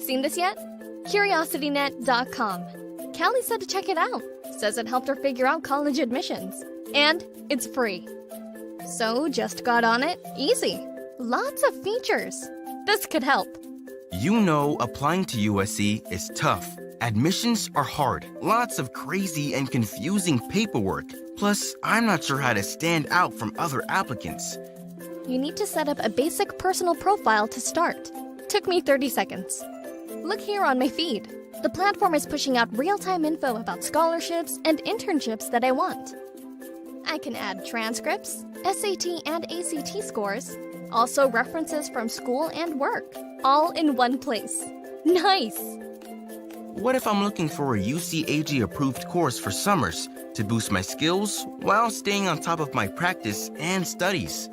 Seen this yet? QriosityNet.com. Callie said to check it out. Says it helped her figure out college admissions. And it's free. So just got on it. Easy. Lots of features. This could help. You know, applying to USC is tough. Admissions are hard. Lots of crazy and confusing paperwork. Plus, I'm not sure how to stand out from other applicants. You need to set up a basic personal profile to start. Took me 30 seconds. Look here on my feed. The platform is pushing out real-time info about scholarships and internships that I want. I can add transcripts, SAT and ACT scores, also references from school and work, all in one place. Nice! What if I'm looking for a UCAG-approved course for summers to boost my skills while staying on top of my practice and studies?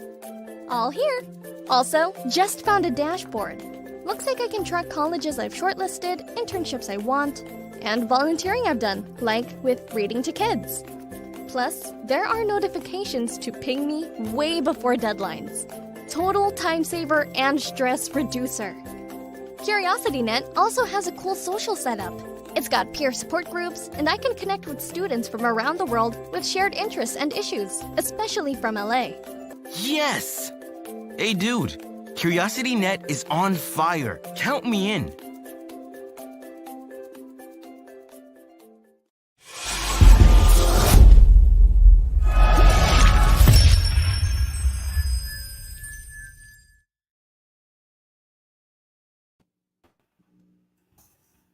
All here. Also, just found a dashboard. Looks like I can track colleges I've shortlisted, internships I want, and volunteering I've done, like with reading to kids. Plus, there are notifications to ping me way before deadlines. Total time saver and stress reducer. QriosityNet also has a cool social setup. It's got peer support groups, and I can connect with students from around the world with shared interests and issues, especially from LA. Yes! Hey dude, QriosityNet is on fire. Count me in.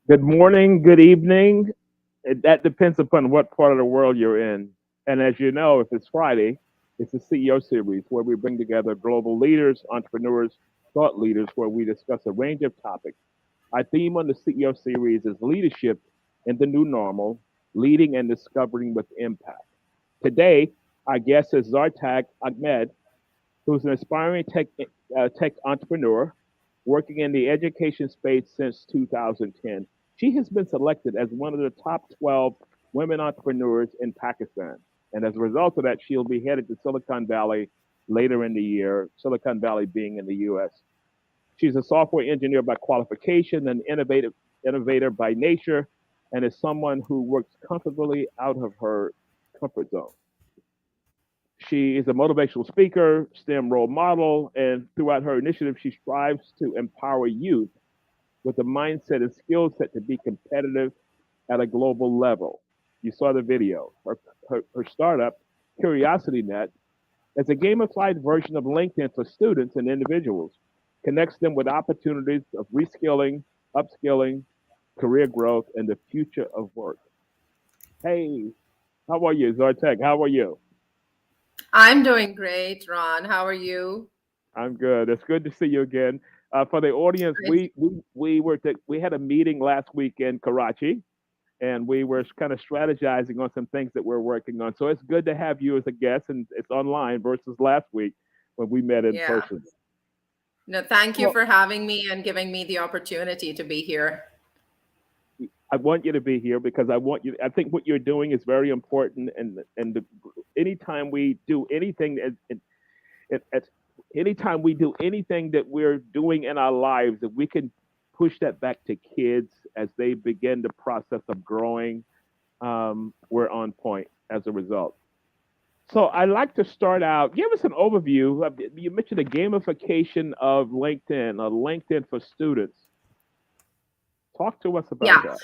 Good morning, good evening. That depends upon what part of the world you're in. And as you know, if it's Friday, it's a CEO series where we bring together global leaders, entrepreneurs, thought leaders, where we discuss a range of topics. Our theme on the CEO series is leadership in the new normal, leading and discovering with impact. Today, our guest is Zartaj Ahmed, who's an aspiring tech entrepreneur working in the education space since 2010. She has been selected as one of the top 12 women entrepreneurs in Pakistan. And as a result of that, she'll be headed to Silicon Valley later in the year, Silicon Valley being in the US. She's a software engineer by qualification and innovator by nature, and is someone who works comfortably out of her comfort zone. She is a motivational speaker, STEM role model, and throughout her initiative, she strives to empower youth with the mindset and skill set to be competitive at a global level. You saw the video. Her startup, QriosityNet, is a gamified version of LinkedIn for students and individuals, connects them with opportunities of reskilling, upskilling, career growth, and the future of work. Hey, how are you, Zartaj? How are you? I'm doing great, Ron. How are you? I'm good. It's good to see you again. For the audience, we had a meeting last week in Karachi, and we were kind of strategizing on some things that we're working on. So it's good to have you as a guest, and it's online versus last week when we met in person. No, thank you for having me and giving me the opportunity to be here. I want you to be here because I think what you're doing is very important, and anytime we do anything, anytime we do anything that we're doing in our lives, that we can push that back to kids as they begin the process of growing, we're on point as a result. So I'd like to start out, give us an overview. You mentioned the gamification of LinkedIn, or LinkedIn for students. Talk to us about that.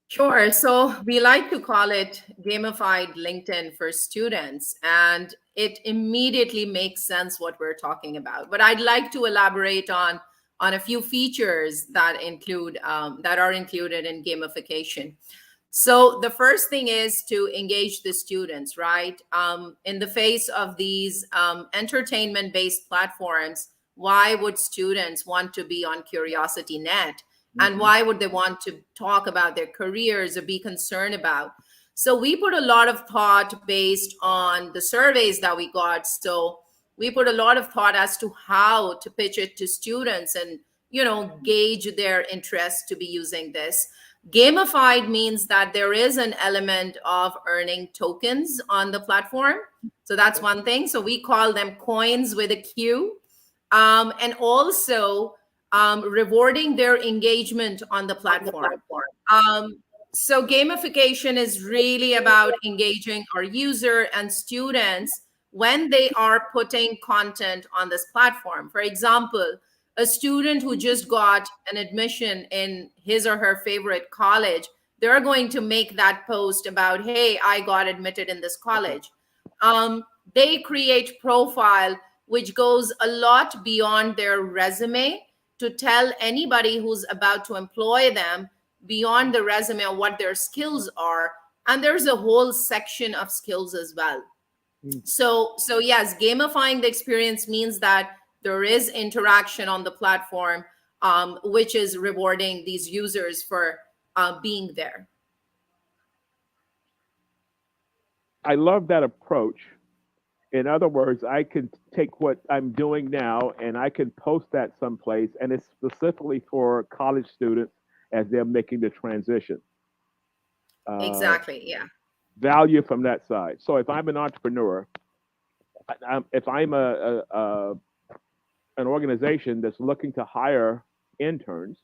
Sure. So we like to call it gamified LinkedIn for students, and it immediately makes sense what we're talking about. But I'd like to elaborate on a few features that are included in gamification. So the first thing is to engage the students, right? In the face of these entertainment-based platforms, why would students want to be on QriosityNet? And why would they want to talk about their careers or be concerned about? So we put a lot of thought based on the surveys that we got. So we put a lot of thought as to how to pitch it to students and, gauge their interest to be using this. Gamified means that there is an element of earning tokens on the platform. So that's one thing. So we call them coins with a Q. And also, rewarding their engagement on the platform. So gamification is really about engaging our user and students when they are putting content on this platform. For example, a student who just got an admission in his or her favorite college, they're going to make that post about, hey, I got admitted in this college. They create profile which goes a lot beyond their resume to tell anybody who's about to employ them beyond the resume of what their skills are. And there's a whole section of skills as well. So yes, gamifying the experience means that there is interaction on the platform, which is rewarding these users for being there. I love that approach. In other words, I can take what I'm doing now and I can post that someplace, and it's specifically for college students as they're making the transition. Exactly, yeah. Value from that side. So if I'm an entrepreneur, if I'm an organization that's looking to hire interns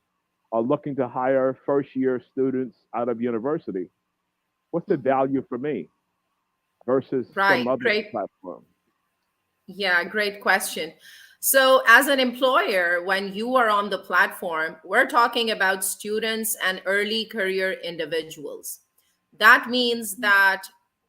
or looking to hire first-year students out of university, what's the value for me versus some other platform? Yeah, great question. So as an employer, when you are on the platform, we're talking about students and early career individuals. That means that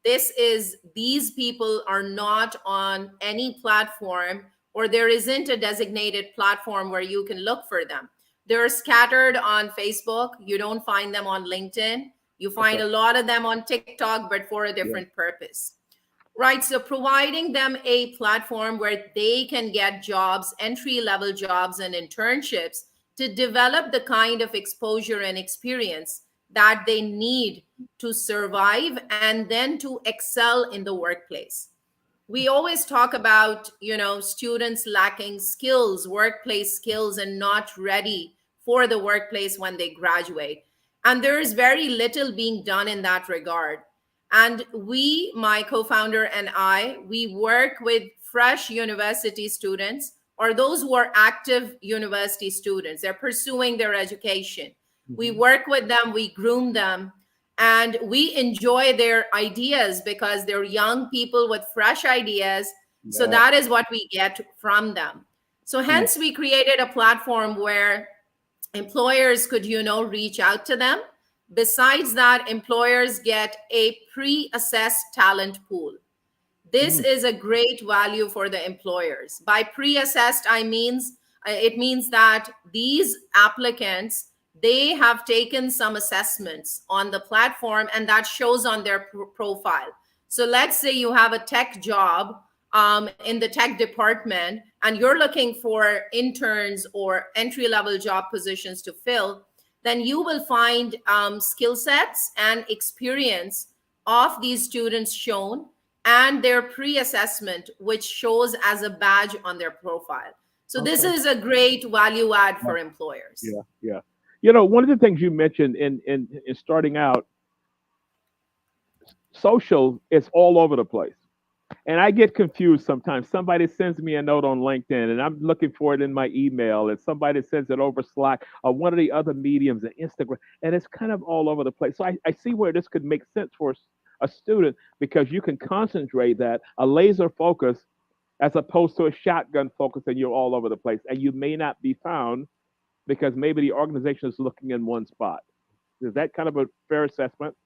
these people are not on any platform, or there isn't a designated platform where you can look for them. They're scattered on Facebook. You don't find them on LinkedIn. You find a lot of them on TikTok, but for a different purpose. Right. So providing them a platform where they can get jobs, entry-level jobs and internships to develop the kind of exposure and experience that they need to survive and then to excel in the workplace. We always talk about, students lacking skills, workplace skills, and not ready for the workplace when they graduate. And there is very little being done in that regard. And we, my co-founder and I, we work with fresh university students or those who are active university students. They're pursuing their education. Mm-hmm. We work with them, we groom them, and we enjoy their ideas because they're young people with fresh ideas. Yeah. So that is what we get from them. So hence we created a platform where employers could, reach out to them. Besides that, employers get a pre-assessed talent pool. This is a great value for the employers. By pre-assessed, it means that these applicants, they have taken some assessments on the platform, and that shows on their profile. So let's say you have a tech job in the tech department, and you're looking for interns or entry-level job positions to fill. Then you will find skill sets and experience of these students shown and their pre-assessment, which shows as a badge on their profile. So this is a great value add for employers. Yeah. One of the things you mentioned in starting out, social is all over the place. And I get confused sometimes. Somebody sends me a note on LinkedIn and I'm looking for it in my email, and somebody sends it over Slack or one of the other mediums and Instagram, and it's kind of all over the place. So I see where this could make sense for a student, because you can concentrate that, a laser focus, as opposed to a shotgun focus, and you're all over the place. And you may not be found because maybe the organization is looking in one spot. Is that kind of a fair assessment?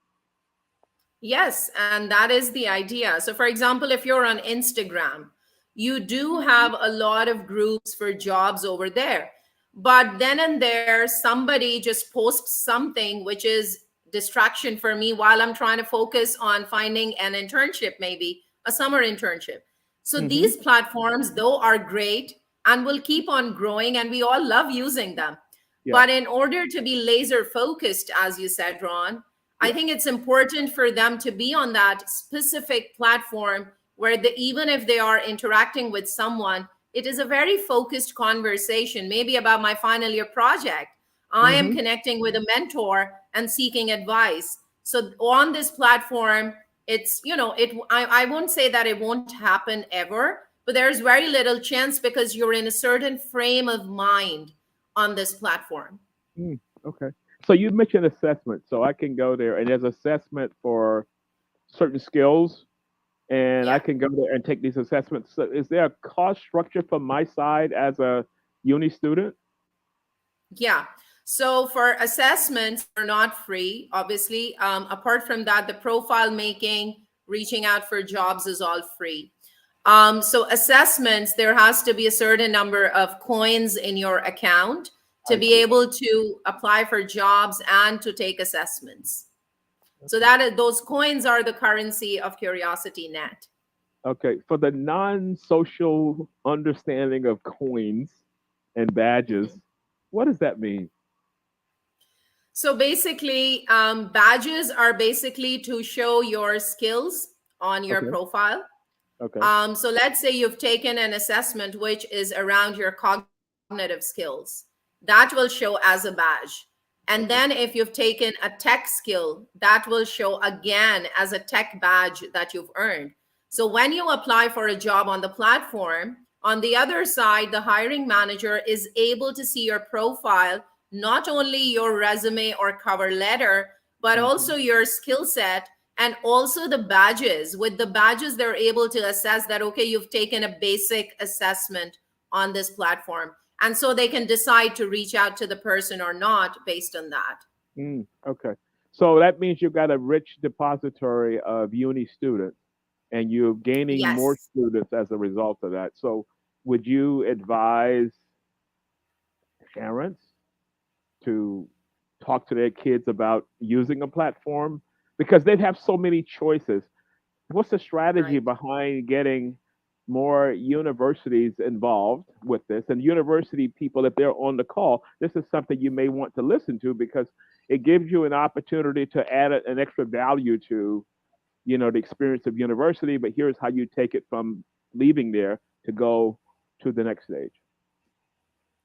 Yes, and that is the idea. So for example, if you're on Instagram, you do have a lot of groups for jobs over there. But then and there, somebody just posts something which is distraction for me while I'm trying to focus on finding an internship, maybe a summer internship. So these platforms, though, are great and will keep on growing, and we all love using them. Yeah. But in order to be laser focused, as you said, Ron, I think it's important for them to be on that specific platform where even if they are interacting with someone, it is a very focused conversation, maybe about my final year project. I am connecting with a mentor and seeking advice. So on this platform, it's, I won't say that it won't happen ever, but there's very little chance because you're in a certain frame of mind on this platform. Okay. So you mentioned assessment. So I can go there and there's assessment for certain skills and I Yeah. can go there and take these assessments. So is there a cost structure from my side as a uni student? Yeah. So for assessments, they're not free, obviously. Apart from that, the profile making, reaching out for jobs is all free. So assessments, there has to be a certain number of coins in your account to I be see. able to apply for jobs and to take assessments. So that is, those coins are the currency of QriosityNet. Okay. For the non-social understanding of coins and badges, what does that mean? So basically, badges are basically to show your skills on your Okay. profile. Okay. So let's say you've taken an assessment which is around your cognitive skills. That will show as a badge. And Okay. then if you've taken a tech skill, that will show again as a tech badge that you've earned. So when you apply for a job on the platform, on the other side, the hiring manager is able to see your profile, not only your resume or cover letter, but Mhm. also your skill set and also the badges. With the badges, they're able to assess that, okay, you've taken a basic assessment on this platform. And so they can decide to reach out to the person or not based on that. Okay. So that means you've got a rich depository of uni students and you're gaining more Yes. students as a result of that. So would you advise parents to talk to their kids about using a platform? Because they have so many choices. What's the strategy Right. behind getting more universities involved with this? And university people, if they're on the call, this is something you may want to listen to because it gives you an opportunity to add an extra value to, the experience of university. But here's how you take it from leaving there to go to the next stage.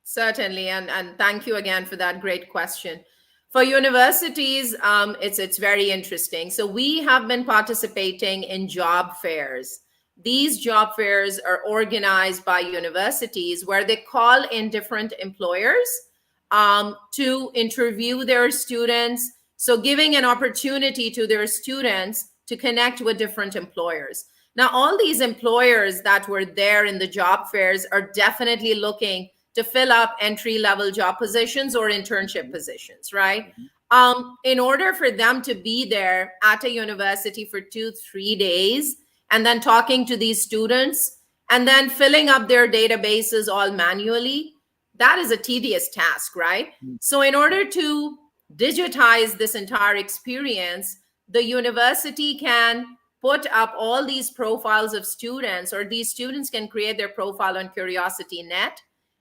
Certainly, and thank you again for that great question. For universities, it's very interesting. So we have been participating in job fairs. These job fairs are organized by universities where they call in different employers to interview their students. So giving an opportunity to their students to connect with different employers. Now, all these employers that were there in the job fairs are definitely looking to fill up entry level job positions or internship positions, right? In order for them to be there at a university for 2, 3 days and then talking to these students and then filling up their databases all manually, that is a tedious task, right? So, in order to digitize this entire experience, the university can put up all these profiles of students, or these students can create their profile on QriosityNet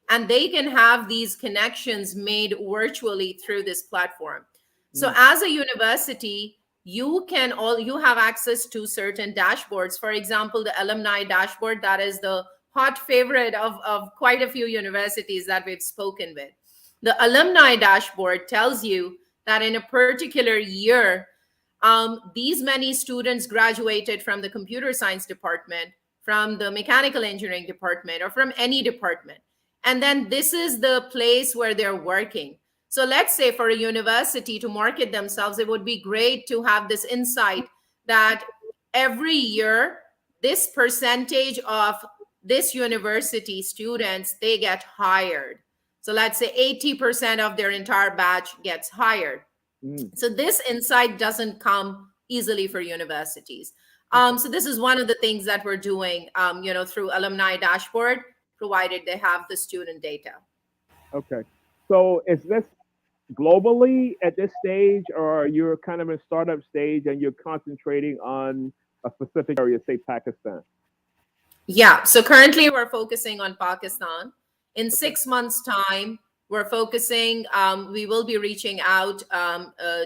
and they can have these connections made virtually through this platform. So Mm. as a university, you have access to certain dashboards. For example, the alumni dashboard, that is the hot favorite of quite a few universities that we've spoken with. The alumni dashboard tells you that in a particular year, these many students graduated from the computer science department, from the mechanical engineering department, or from any department. And then this is the place where they're working. So let's say for a university to market themselves, it would be great to have this insight that every year, this percentage of this university students, they get hired. So let's say 80% of their entire batch gets hired. Mm. So this insight doesn't come easily for universities. Okay. So this is one of the things that we're doing, through alumni dashboard, provided they have the student data. Okay. So is this globally at this stage, or you're kind of in startup stage and you're concentrating on a specific area, say Pakistan? Yeah. So currently we're focusing on Pakistan. In Okay. 6 months' time, we're focusing, we will be reaching out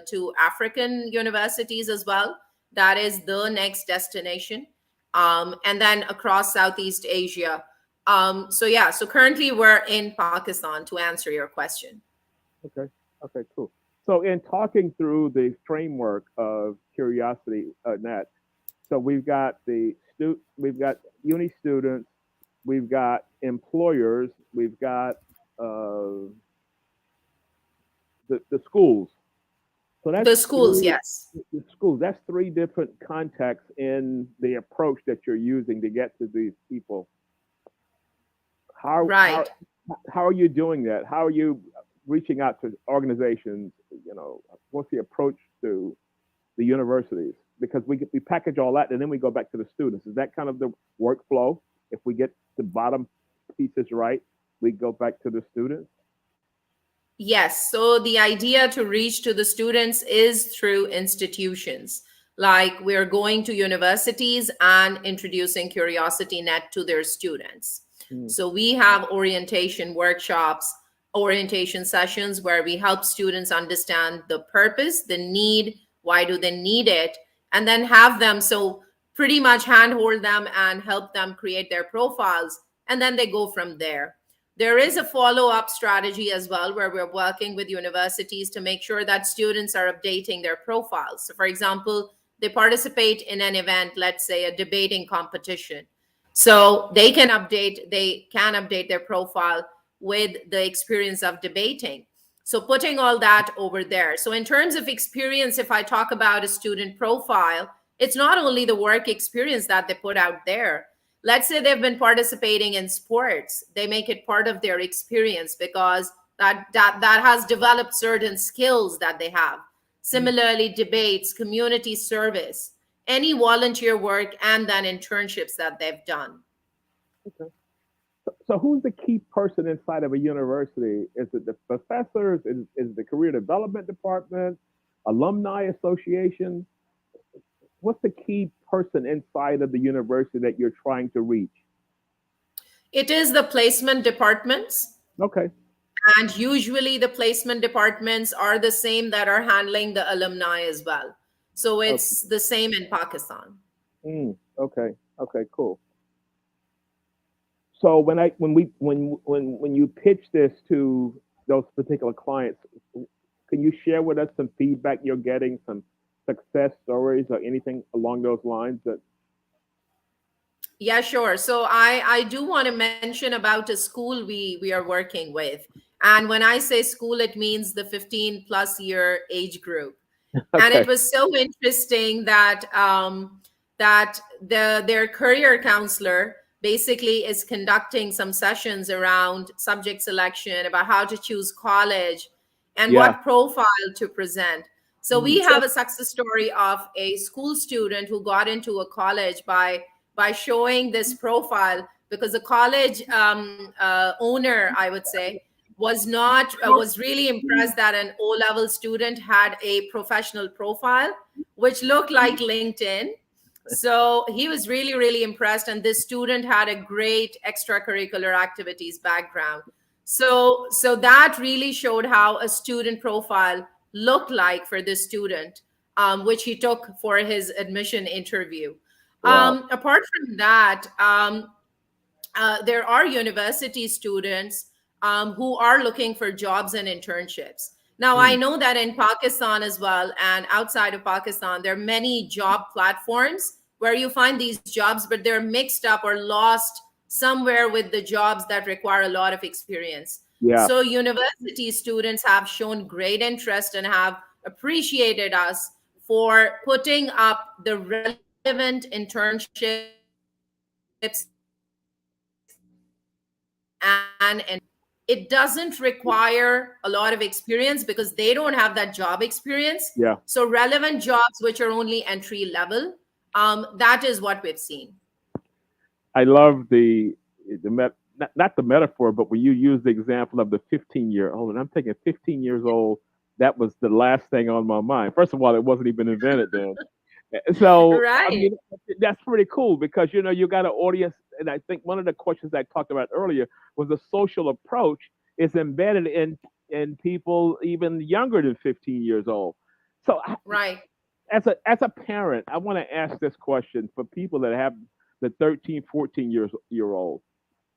to African universities as well. That is the next destination. And then across Southeast Asia. So, yeah, so currently we're in Pakistan to answer your question. Okay. Okay. Cool. So in talking through the framework of Curiosity Net, so we've got uni students, we've got employers, we've got uh, the schools. So that's The schools, yes. the schools. That's three different contexts in the approach that you're using to get to these people. How how Right. how are you doing that? How are you reaching out to organizations? What's the approach to the universities? Because we package all that and then we go back to the students. Is that kind of the workflow? If we get the bottom pieces right, we go back to the students. Yes. So the idea to reach to the students is through institutions. Like we're going to universities and introducing QriosityNet to their students. Mm. So we have orientation workshops, orientation sessions where we help students understand the purpose, the need, why do they need it, and then have them so pretty much handhold them and help them create their profiles, and then they go from there. There is a follow-up strategy as well where we're working with universities to make sure that students are updating their profiles. So for example, they participate in an event, let's say a debating competition. So they can update their profile with the experience of debating. So putting all that over there. So in terms of experience, if I talk about a student profile, it's not only the work experience that they put out there. Let's say they've been participating in sports, they make it part of their experience because that has developed certain skills that they have. Similarly, debates, community service, any volunteer work, and then internships that they've done. Okay. So who's the key person inside of a university? Is it the professors? Is it the career development department, alumni association? What's the key person inside of the university that you're trying to reach? It is the placement departments. Okay. And usually the placement departments are the same that are handling the alumni as well. So it's the same in Pakistan. Okay. Okay. Cool. So when you pitch this to those particular clients, can you share with us some feedback you're getting, some success stories or anything along those lines? Yeah, sure. So I do want to mention about a school we are working with. And when I say school, it means the 15 plus year age group. And Okay. it was so interesting that their career counselor basically is conducting some sessions around subject selection, about how to choose college and Yeah. what profile to present. So we have a success story of a school student who got into a college by showing this profile, because the college owner, I would say, was really impressed that an O-level student had a professional profile which looked like LinkedIn. So he was really, really impressed, and this student had a great extracurricular activities background. So that really showed how a student profile looked like for this student, which he took for his admission interview. Wow. Apart from that, there are university students who are looking for jobs and internships. Now, I know that in Pakistan as well, and outside of Pakistan, there are many job platforms where you find these jobs, but they're mixed up or lost somewhere with the jobs that require a lot of experience. Yeah. So university students have shown great interest and have appreciated us for putting up the relevant internships and it doesn't require a lot of experience because they don't have that job experience. Yeah. So relevant jobs which are only entry level, that is what we've seen. I love not the metaphor, but when you use the example of the 15-year-old, and I'm thinking 15 years old, that was the last thing on my mind. First of all, it wasn't even invented then. So Right. I mean, that's pretty cool because you got an audience, and I think one of the questions I talked about earlier was the social approach is embedded in people even younger than 15 years old. So Right. as a parent, I want to ask this question for people that have the 13, 14 year old.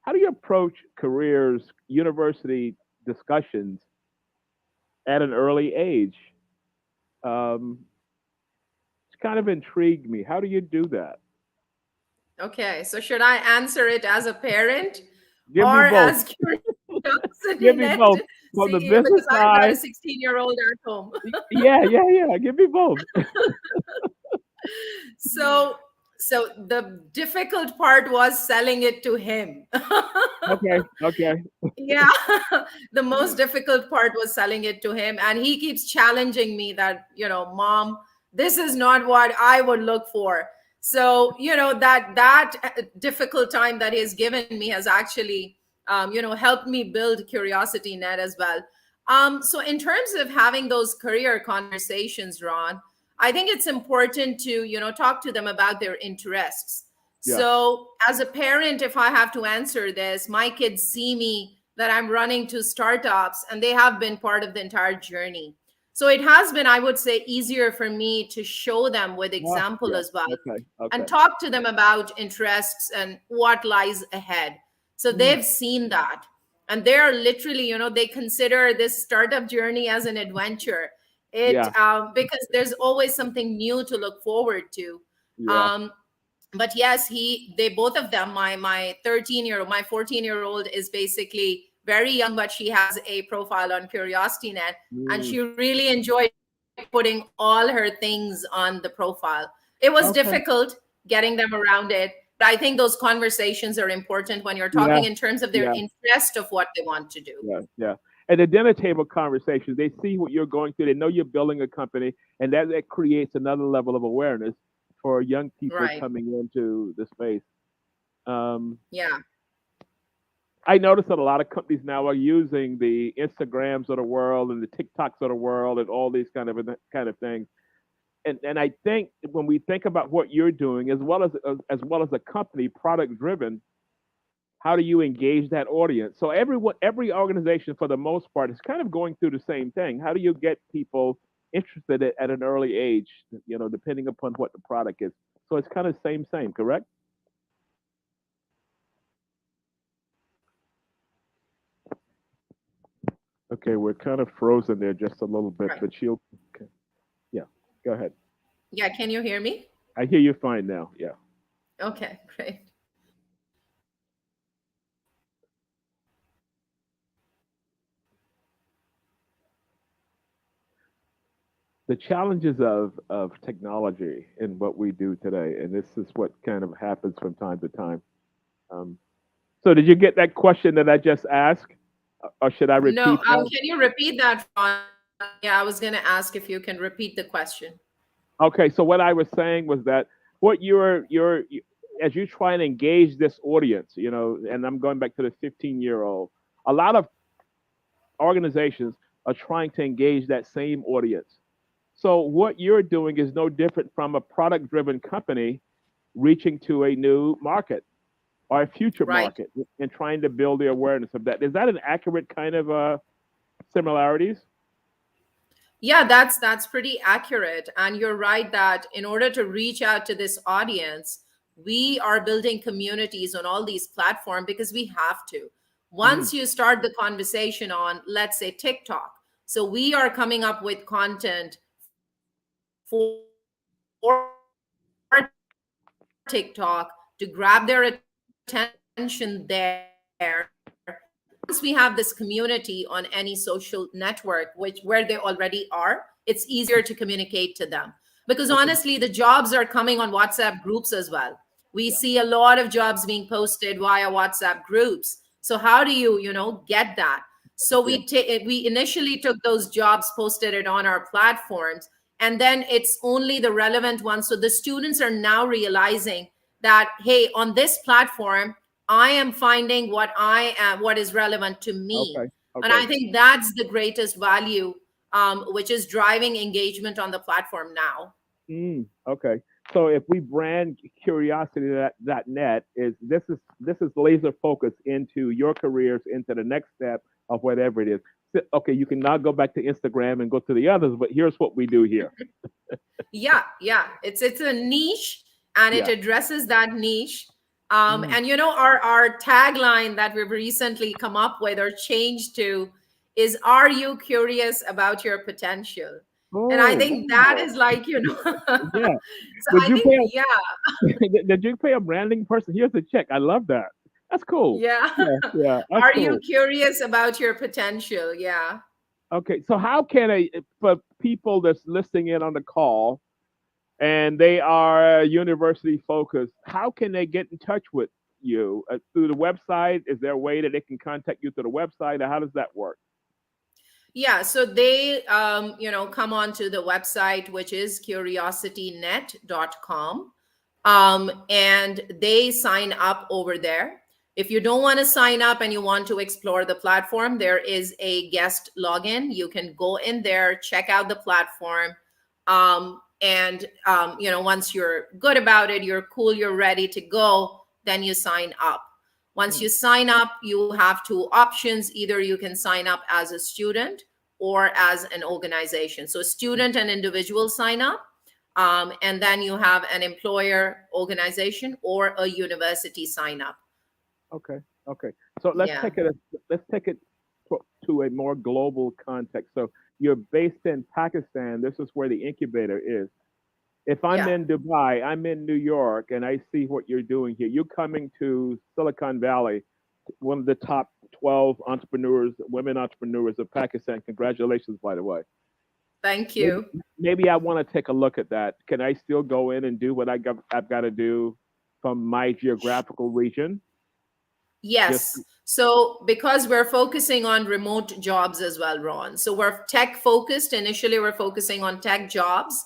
How do you approach careers, university discussions at an early age? It's kind of intrigued me. How do you do that? Okay. So should I answer it as a parent Give me or both. as curiosity Give me net? both. from the See, business because I've got a side. 16-year-old at home. Yeah. Give me both. So, so the difficult part was selling it to him. Okay. Yeah, the most difficult part was selling it to him, and he keeps challenging me that, mom, this is not what I would look for. So, that difficult time that he's given me has actually, helped me build CuriosityNet as well. So in terms of having those career conversations, Ron, I think it's important to, talk to them about their interests. Yeah. So, as a parent, if I have to answer this, my kids see me that I'm running to startups and they have been part of the entire journey. So, it has been, I would say, easier for me to show them with example Yeah. as well Okay. and talk to them about interests and what lies ahead. So, they've seen that. And they're literally, they consider this startup journey as an adventure. Yeah. Because there's always something new to look forward to. Yeah. Um, but yes, they both of them, my 13-year-old, my 14-year-old is basically very young, but she has a profile on CuriosityNet, and Mm. she really enjoyed putting all her things on the profile. It was Okay. difficult getting them around it, but I think those conversations are important when you're Yeah. talking in terms of their Yeah. interest of what they want to do. Yeah. And the dinner table conversations, they see what you're going through. They know you're building a company, and that creates another level of awareness for young people Right. coming into the space. Um, Yeah. I noticed that a lot of companies now are using the Instagrams of the world and the TikToks of the world and all these kind of things. And I think when we think about what you're doing, as well as a company, product driven, how do you engage that audience? So every organization, for the most part, is kind of going through the same thing. How do you get people interested at an early age? Depending upon what the product is. So it's kind of same, correct? Okay, we're kind of frozen there just a little bit, Right. but she'll. Okay. Yeah, go ahead. Yeah. Can you hear me? I hear you fine now. Yeah. Okay, great. The challenges of technology in what we do today, and this is what kind of happens from time to time. Um, so, did you get that question that I just asked, or should I No, repeat that? can you repeat that, Ron? Yeah, I was going to ask if you can repeat the question. Okay, so what I was saying was that what as you try and engage this audience, and I'm going back to the 15-year-old, a lot of organizations are trying to engage that same audience. So what you're doing is no different from a product-driven company reaching to a new market or a future Right. market and trying to build the awareness of that. Is that an accurate kind of similarities? Yeah, that's pretty accurate. And you're right that in order to reach out to this audience, we are building communities on all these platforms because we have to. Mm, Once you start the conversation on, let's say, TikTok, so we are coming up with content for TikTok to grab their attention there. Once we have this community on any social network, which where they already are, it's easier to communicate to them. Because okay. honestly, the jobs are coming on WhatsApp groups as well. We Yeah. see a lot of jobs being posted via WhatsApp groups. So how do you, get that? So Yeah. we initially took those jobs, posted it on our platforms, and then it's only the relevant ones. So the students are now realizing that, hey, on this platform, I am finding what is relevant to me. Okay. And Okay. I think that's the greatest value, which is driving engagement on the platform now. Okay. So if we brand curiosity.net, this is laser focused into your careers, into the next step of whatever it is. Okay, you can now go back to Instagram and go to the others, but here's what we do here. Yeah. It's a niche, and it Yeah. addresses that niche. Mm. And our tagline that we've recently come up with or changed to is, "Are you curious about your potential?" And I Oh, think that wow. is like, Yeah. so Did I you think, pay yeah. did you pay a branding person? Here's a check. I love that. That's cool. Yeah. Yeah, that's Are you cool. curious about your potential? Yeah. Okay, so how can for people that's listening in on the call and they are university focused, how can they get in touch with you through the website? Is there a way that they can contact you through the website, or how does that work? Yeah, so they come onto the website, which is curiositynet.com, and they sign up over there. If you don't want to sign up and you want to explore the platform, there is a guest login. You can go in there, check out the platform, once you're good about it, you're cool, you're ready to go, then you sign up. Once you sign up, you have two options. Either you can sign up as a student or as an organization. So student and individual sign up, and then you have an employer, organization, or a university sign up. Okay. Okay. So Yeah. let's take it to a more global context. So you're based in Pakistan. This is where the incubator is. If I'm Yeah. in Dubai, I'm in New York, and I see what you're doing here. You're coming to Silicon Valley, one of the top 12 entrepreneurs, women entrepreneurs of Pakistan. Congratulations, by the way. Thank Maybe, you. maybe I want to take a look at that. Can I still go in and do what I've got to do from my geographical region? Just Yes. So because we're focusing on remote jobs as well, Ron. So we're tech focused. Initially, we're focusing on tech jobs,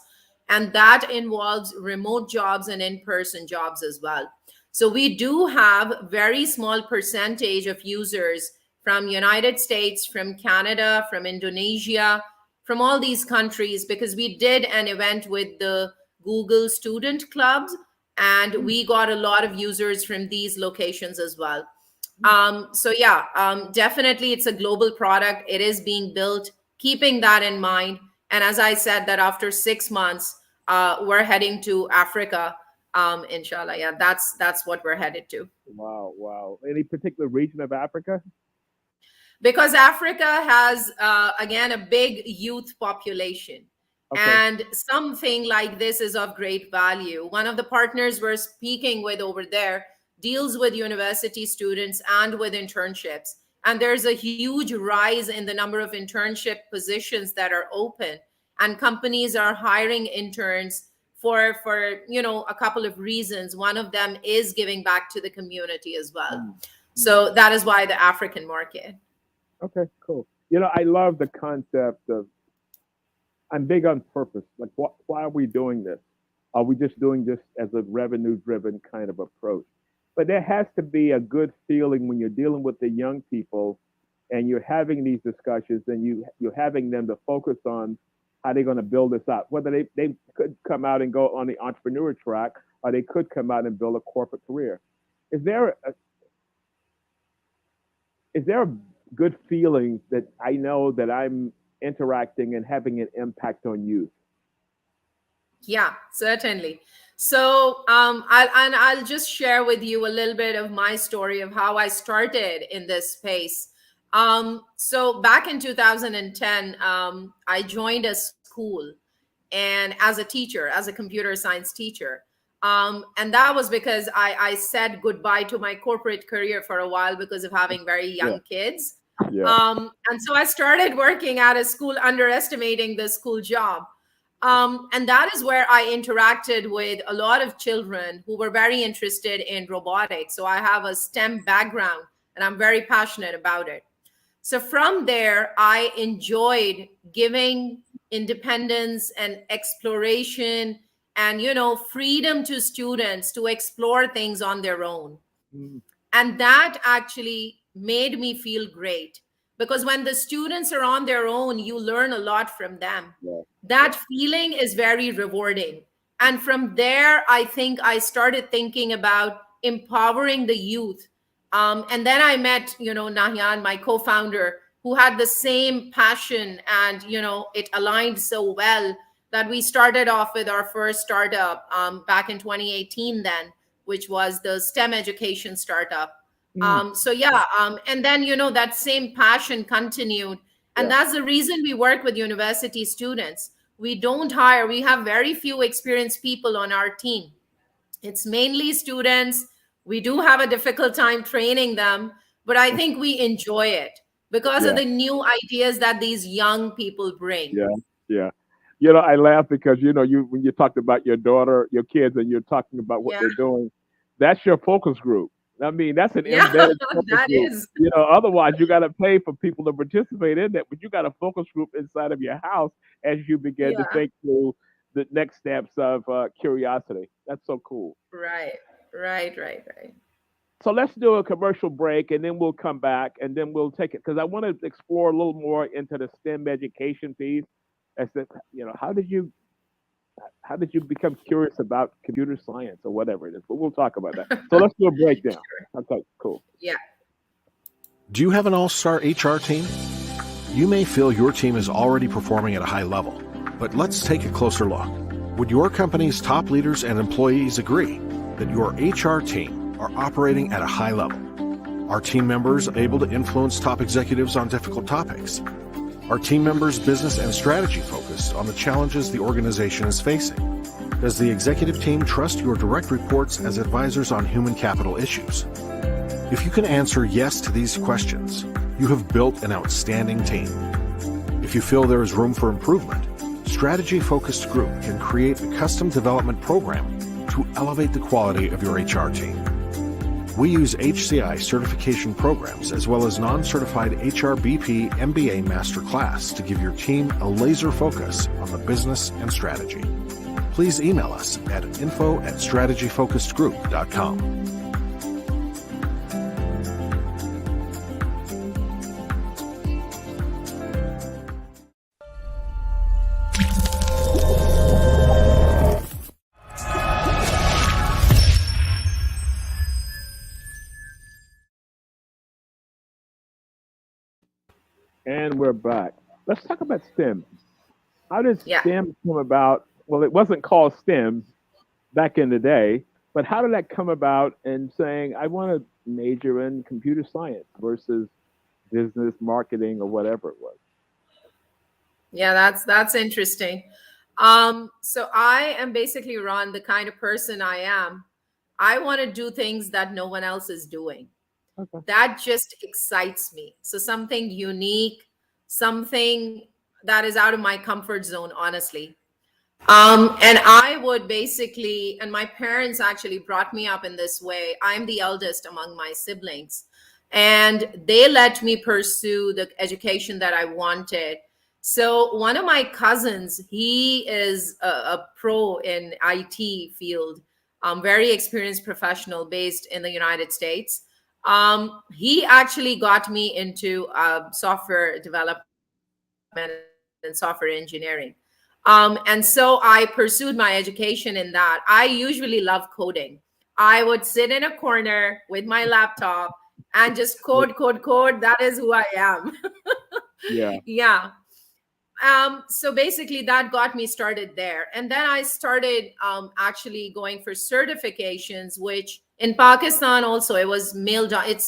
and that involves remote jobs and in-person jobs as well. So we do have very small percentage of users from United States, from Canada, from Indonesia, from all these countries, because we did an event with the Google student clubs, and we got a lot of users from these locations as well. Definitely it's a global product. It is being built, keeping that in mind. And as I said, that after 6 months, we're heading to Africa. Inshallah. Yeah, that's what we're headed to. wow, wow. Any particular region of Africa? Because Africa has, again, a big youth population. Okay. And something like this is of great value. One of the partners we're speaking with over there deals with university students and with internships. And there's a huge rise in the number of internship positions that are open. And companies are hiring interns for a couple of reasons. One of them is giving back to the community as well. So that is why the African market. Okay, cool. I love the concept of, I'm big on purpose. Like, why are we doing this? Are we just doing this as a revenue-driven kind of approach? But there has to be a good feeling when you're dealing with the young people and you're having these discussions and you're having them to focus on how they're going to build this out. Whether they could come out and go on the entrepreneur track, or they could come out and build a corporate career. Is there a good feeling that I know that I'm interacting and having an impact on youth? Yeah, certainly. So I'll just share with you a little bit of my story of how I started in this space. So back in 2010, I joined a school, and as a teacher, as a computer science teacher. And that was because I said goodbye to my corporate career for a while because of having very young kids. Yeah. And so I started working at a school, underestimating the school job. And that is where I interacted with a lot of children who were very interested in robotics. So I have a STEM background and I'm very passionate about it. So from there, I enjoyed giving independence and exploration and, freedom to students to explore things on their own. Mm. And that actually made me feel great, because when the students are on their own, you learn a lot from them. Yeah. That feeling is very rewarding. And from there, I think I started thinking about empowering the youth. And then I met, Nahyan, my co-founder, who had the same passion, and, it aligned so well that we started off with our first startup back in 2018 then, which was the STEM education startup. And then, that same passion continued. And that's the reason we work with university students. We don't hire, we have very few experienced people on our team. It's mainly students We do have a difficult time training them, but I think we enjoy it because of Yeah, the new ideas that these young people bring. yeah, yeah. I laugh because you when you talked about your daughter, your kids, and you're talking about what Yeah, they're doing, that's your focus group. I mean, that's an yeah, embedded focus that group. is. Otherwise you got to pay for people to participate in that, but you got a focus group inside of your house as you begin to Yeah, think through the next steps of curiosity. That's so cool. right, right. So let's do a commercial break and then we'll come back and then we'll take it because I want to explore a little more into the STEM education piece. As to, how did you become curious about computer science or whatever it is? But we'll talk about that. So let's do a breakdown. Okay, cool. Yeah. Do you have an all-star HR team? You may feel your team is already performing at a high level, but let's take a closer look. Would your company's top leaders and employees agree that your HR team are operating at a high level? Are team members able to influence top executives on difficult topics? Are team members' business and strategy focused on the challenges the organization is facing? Does the executive team trust your direct reports as advisors on human capital issues? If you can answer yes to these questions, you have built an outstanding team. If you feel there is room for improvement, Strategy Focused Group can create a custom development program to elevate the quality of your HR team. We use HCI certification programs as well as non-certified HRBP MBA Masterclass to give your team a laser focus on the business and strategy. Please email us at info@strategyfocusedgroup.com. And we're back. Let's talk about STEM. How did Yeah. STEM come about? Well, it wasn't called STEM back in the day, but how did that come about in saying, I want to major in computer science versus business, marketing, or whatever it was? Yeah, that's interesting. So I am basically, Ron, the kind of person I am. I want to do things that no one else is doing. Okay. That just excites me. So something unique, something that is out of my comfort zone, honestly. And I would basically, and my parents actually brought me up in this way. I'm the eldest among my siblings, and they let me pursue the education that I wanted. So one of my cousins, he is a pro in IT field, very experienced professional based in the United States. He actually got me into software development and software engineering. And so I pursued my education in that. I usually love coding. I would sit in a corner with my laptop and just code. That is who I am. Yeah. Yeah. So basically, that got me started there. And then I started actually going for certifications, which in Pakistan also, it's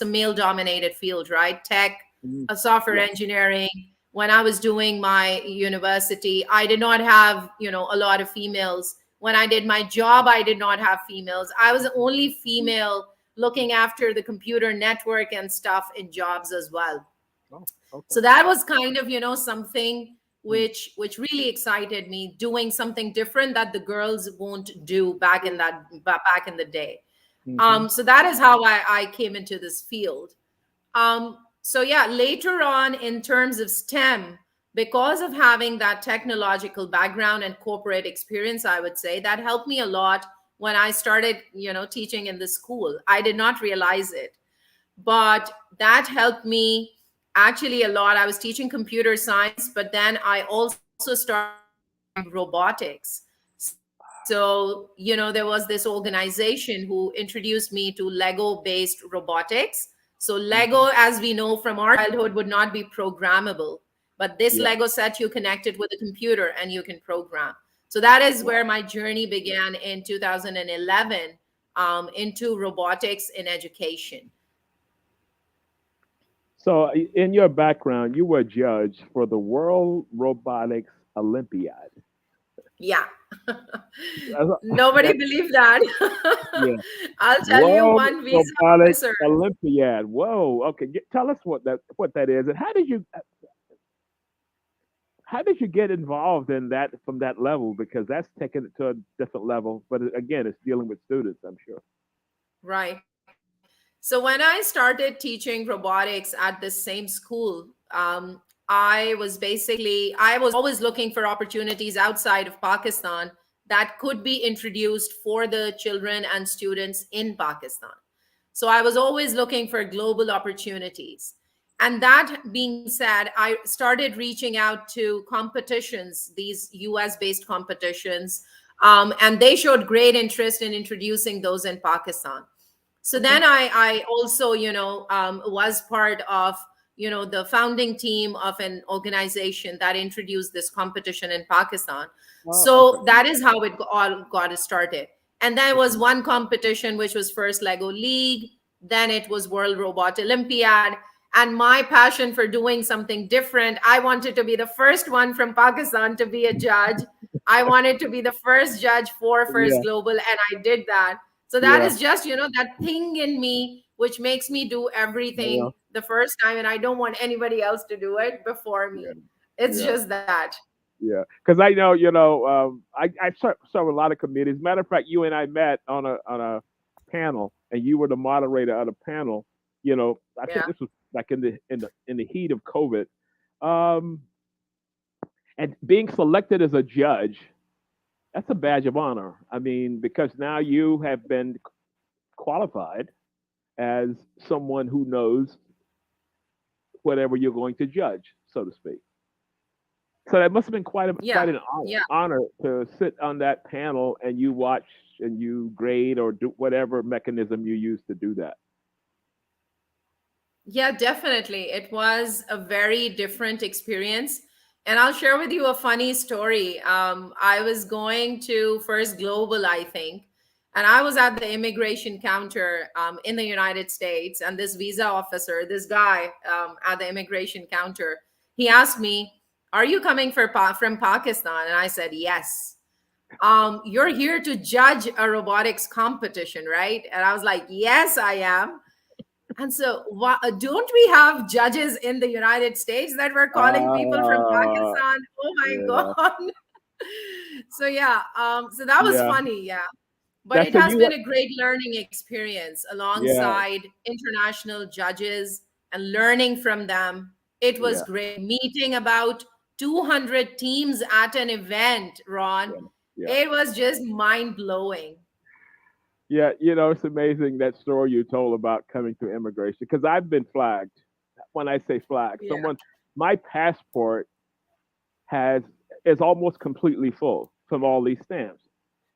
a male dominated field, right? Tech, Mhm. software Yeah. engineering. When I was doing my university, I did not have, a lot of females. When I did my job, I did not have females. I was the only female looking after the computer network and stuff in jobs as well. Oh, okay. So that was kind of, something Mm. which really excited me, doing something different that the girls won't do back in the day. Mhm. So that is how I came into this field. So yeah, later on in terms of STEM, because of having that technological background and corporate experience, I would say that helped me a lot when I started, teaching in the school. I did not realize it, but that helped me actually a lot. I was teaching computer science, but then I also started robotics. So, there was this organization who introduced me to Lego based robotics. So, Mhm. Lego, as we know from our childhood, would not be programmable. But this Yeah. Lego set you connected with a computer and you can program. So, that is Wow. where my journey began in 2011 into robotics in education. So, in your background, you were a judge for the World Robotics Olympiad. Yeah. Nobody That, believed that. yeah. I'll tell you, World one visa Robotics officer. Olympiad. Whoa. Okay. Tell us what that is, and how did you get involved in that from that level? Because that's taking it to a different level. But again, it's dealing with students, I'm sure. Right. So when I started teaching robotics at this same school, I was always looking for opportunities outside of Pakistan that could be introduced for the children and students in Pakistan. So I was always looking for global opportunities. And that being said, I started reaching out to competitions, these US based competitions, and they showed great interest in introducing those in Pakistan. So Okay. then I also, was part of, the founding team of an organization that introduced this competition in Pakistan. Oh, okay. So that is how it all got started. And there was Okay. one competition, which was first Lego League, then it was World Robot Olympiad. And my passion for doing something different, I wanted to be the first one from Pakistan to be a judge. I wanted to be the first judge for First Yeah. Global, and I did that. So that Yeah. is just, that thing in me which makes me do everything Yeah. the first time, and I don't want anybody else to do it before Yeah. me. It's Yeah. just that. Yeah, because I know, I serve a lot of committees. Matter of fact, you and I met on a panel, and you were the moderator of the panel. I think Yeah. this was like in the heat of COVID, um, and being selected as a judge. That's a badge of honor. I mean, because now you have been qualified as someone who knows whatever you're going to judge, so to speak. So that must have been Yeah. quite an Yeah. honor to sit on that panel and you watch and you grade or do whatever mechanism you use to do that. Yeah, definitely. It was a very different experience. And I'll share with you a funny story. I was going to First Global, I think, and I was at the immigration counter in the United States. And this visa officer, this guy at the immigration counter, he asked me, "Are you coming from Pakistan?" And I said, "Yes." "You're here to judge a robotics competition, right?" And I was like, "Yes, I am." And so, don't we have judges in the United States that were calling people from Uh, Pakistan? Oh my yeah, God. So, yeah, so that was yeah. funny. Yeah. But That's it so has you. been a great learning experience Yeah, alongside international judges and learning from them. It was yeah, great meeting about 200 teams at an event, Ron. yeah, yeah, It was just mind blowing. yeah. It's amazing that story you told about coming to immigration because I've been flagged. When I say flagged, Yeah. my passport has is almost completely full from all these stamps.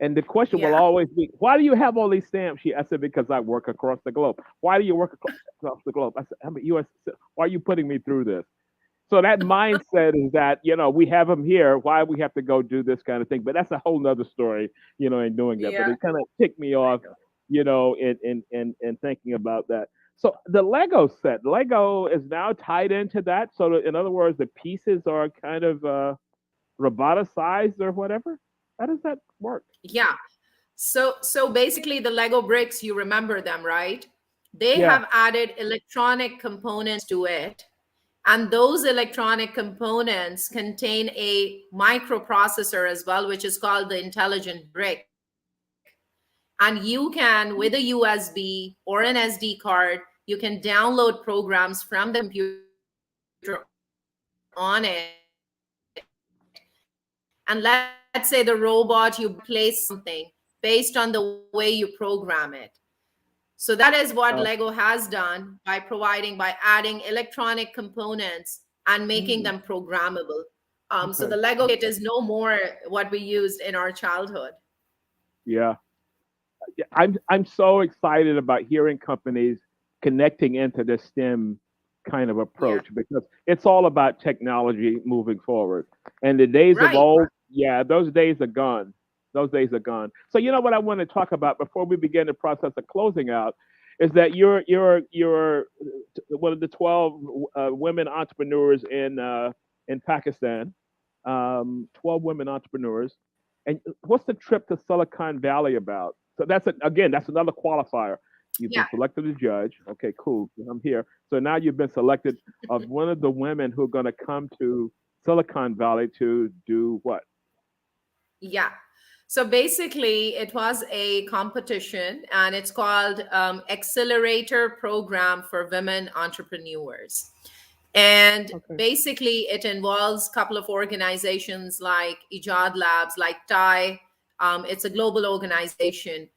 And the question will Yeah. always be, why do you have all these stamps? I said, because I work across the globe. Why do you work across the globe? I said, I'm a U.S. Why are you putting me through this? So that mindset is that, we have them here. Why we have to go do this kind of thing? But that's a whole nother story, in doing that. But Yeah. it kind of ticked me off, in thinking about that. So the Lego set, Lego is now tied into that. So in other words, the pieces are kind of roboticized or whatever. How does that work? Yeah. So basically the Lego bricks, you remember them, right? They Yeah. have added electronic components to it. And those electronic components contain a microprocessor as well, which is called the intelligent brick. And you can, with a USB or an SD card, you can download programs from the computer on it. And let's say the robot, you place something based on the way you program it. So that is what Uh, Lego has done by adding electronic components and making mm, them programmable. So okay. the Lego kit Okay. is no more what we used in our childhood. Yeah. Yeah, I'm so excited about hearing companies connecting into this STEM kind of Yeah. approach because it's all about technology moving forward. And the days of Right. old, yeah, those days are gone. Those days are gone. So you know what I want to talk about before we begin the process of closing out is that you're one of the 12 women entrepreneurs in Pakistan. 12 women entrepreneurs. And what's the trip to Silicon Valley about? So that's another qualifier. You've been Yeah. selected as judge. Okay, cool. I'm here. So now you've been selected of one of the women who are going to come to Silicon Valley to do what? Yeah. So basically, it was a competition, and it's called Accelerator Program for Women Entrepreneurs. And Okay. basically, it involves a couple of organizations like Ijad Labs, like TIE. It's a global organization.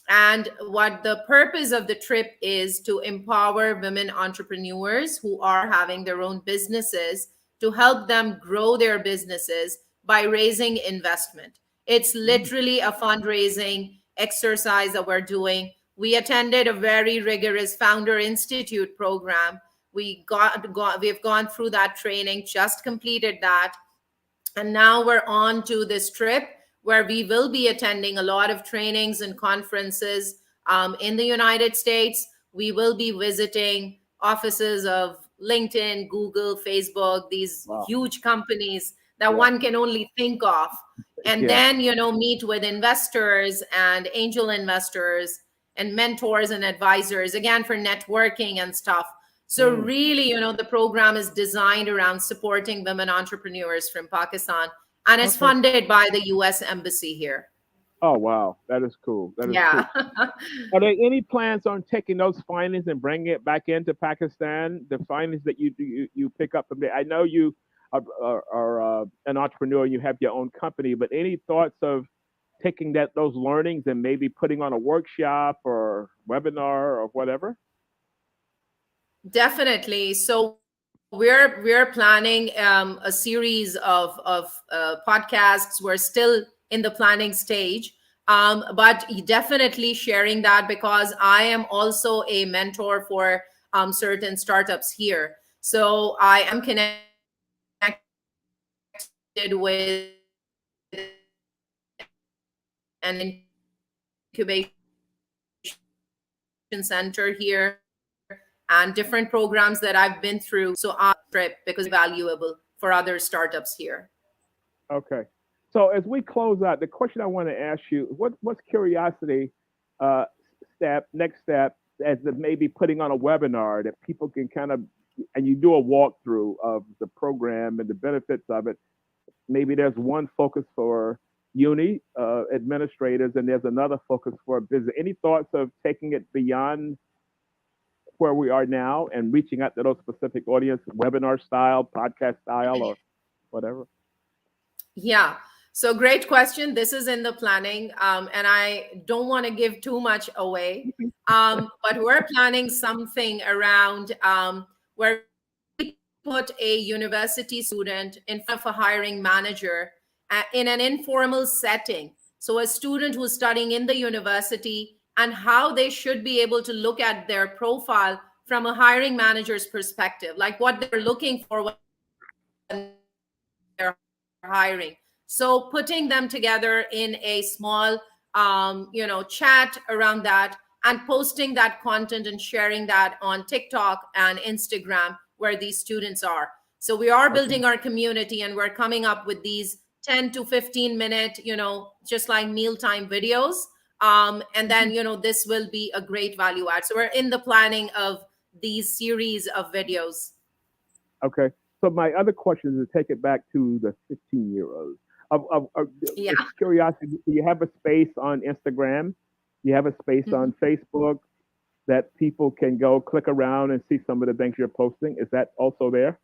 And what the purpose of the trip is to empower women entrepreneurs who are having their own businesses, to help them grow their businesses by raising investment. It's literally a fundraising exercise that we're doing. We attended a very rigorous Founder Institute program. We've gone through that training, just completed that, and now we're on to this trip where we will be attending a lot of trainings and conferences in the United States. We will be visiting offices of LinkedIn, Google, Facebook, these Wow. huge companies that Yeah. one can only think of. And Yeah. then, meet with investors and angel investors and mentors and advisors, again, for networking and stuff. So really, the program is designed around supporting women entrepreneurs from Pakistan, and it's Okay. funded by the U.S. Embassy here. Oh, wow. That is cool. That is Yeah. cool. Are there any plans on taking those findings and bringing it back into Pakistan? The findings that you pick up from there. I know you are an entrepreneur and you have your own company, but any thoughts of taking those learnings and maybe putting on a workshop or webinar or whatever? Definitely. So we're planning a series of podcasts. We're still in the planning stage, but definitely sharing that, because I am also a mentor for certain startups here. So I am connected with an incubation center here and different programs that I've been through. So our trip, because it's valuable for other startups here. Okay. So as we close out, the question I want to ask you, what's curiosity next step as maybe putting on a webinar that people can kind of, and you do a walkthrough of the program and the benefits of it. Maybe there's one focus for uni administrators and there's another focus for business. Any thoughts of taking it beyond where we are now and reaching out to those specific audience, webinar style, podcast style, or whatever? Yeah. So great question. This is in the planning, and I don't want to give too much away, but we're planning something around where we put a university student in front of a hiring manager in an informal setting. So a student who's studying in the university, and how they should be able to look at their profile from a hiring manager's perspective, like what they're looking for when they're hiring. So putting them together in a small, chat around that, and posting that content and sharing that on TikTok and Instagram where these students are. So we are building our community, and we're coming up with these 10 to 15 minute, just like mealtime videos. And then, this will be a great value add. So we're in the planning of these series of videos. Okay. So my other question is to take it back to the 15-year-olds. Yeah. Curiosity, do you have a space on Instagram? You have a space on Facebook that people can go click around and see some of the things you're posting? Is that also there?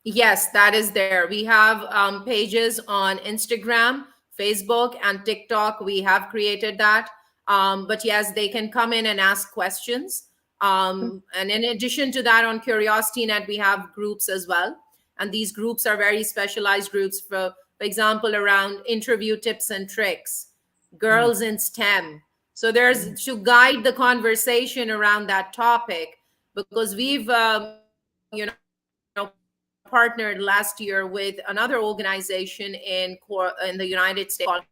Yes, that is there. We have pages on Instagram, Facebook, and TikTok. We have created that. But yes, they can come in and ask questions. And in addition to that, on QriosityNet, we have groups as well. And these groups are very specialized groups, for example, around interview tips and tricks, girls in STEM. So there's to guide the conversation around that topic, because we've, partnered last year with another organization in the United States called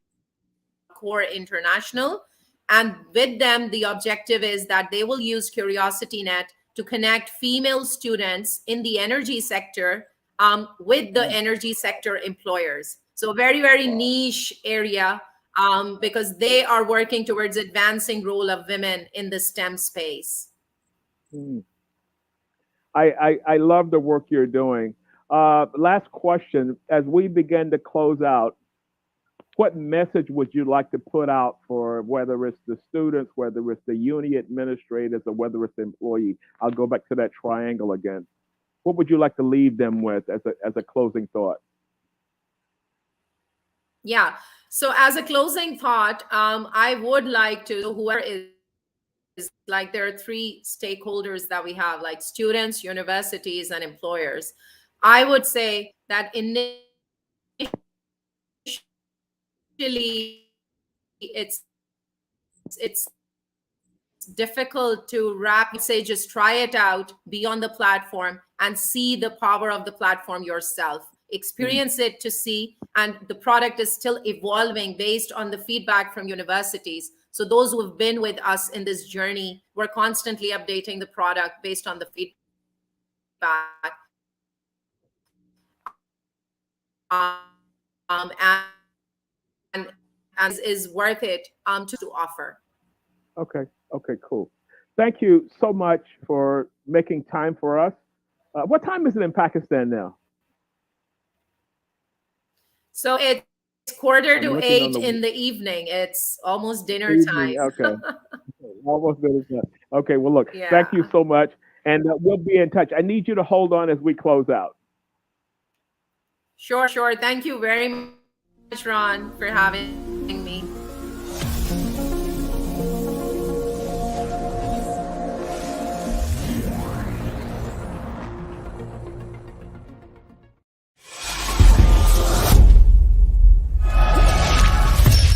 Core International. And with them, the objective is that they will use QriosityNet to connect female students in the energy sector with the energy sector employers. So very, very niche area, because they are working towards advancing role of women in the STEM space. Mm. I love the work you're doing. Last question, as we begin to close out, what message would you like to put out for whether it's the students, whether it's the uni administrators, or whether it's the employee? I'll go back to that triangle again. What would you like to leave them with as a closing thought? Yeah. So as a closing thought, I would like to, whoever is like, there are three stakeholders that we have, like students, universities, and employers. I would say that initially it's difficult to say just try it out, be on the platform, and see the power of the platform yourself. Experience it to see, and the product is still evolving based on the feedback from universities. So those who have been with us in this journey, we're constantly updating the product based on the feedback. And is worth it to offer. Okay, cool. Thank you so much for making time for us. What time is it in Pakistan now? So it's quarter to 8 in the evening. It's almost dinner time. Okay. Almost dinner time. Okay, well, look, thank you so much. And we'll be in touch. I need you to hold on as we close out. Sure. Thank you very much, Ron, for having me.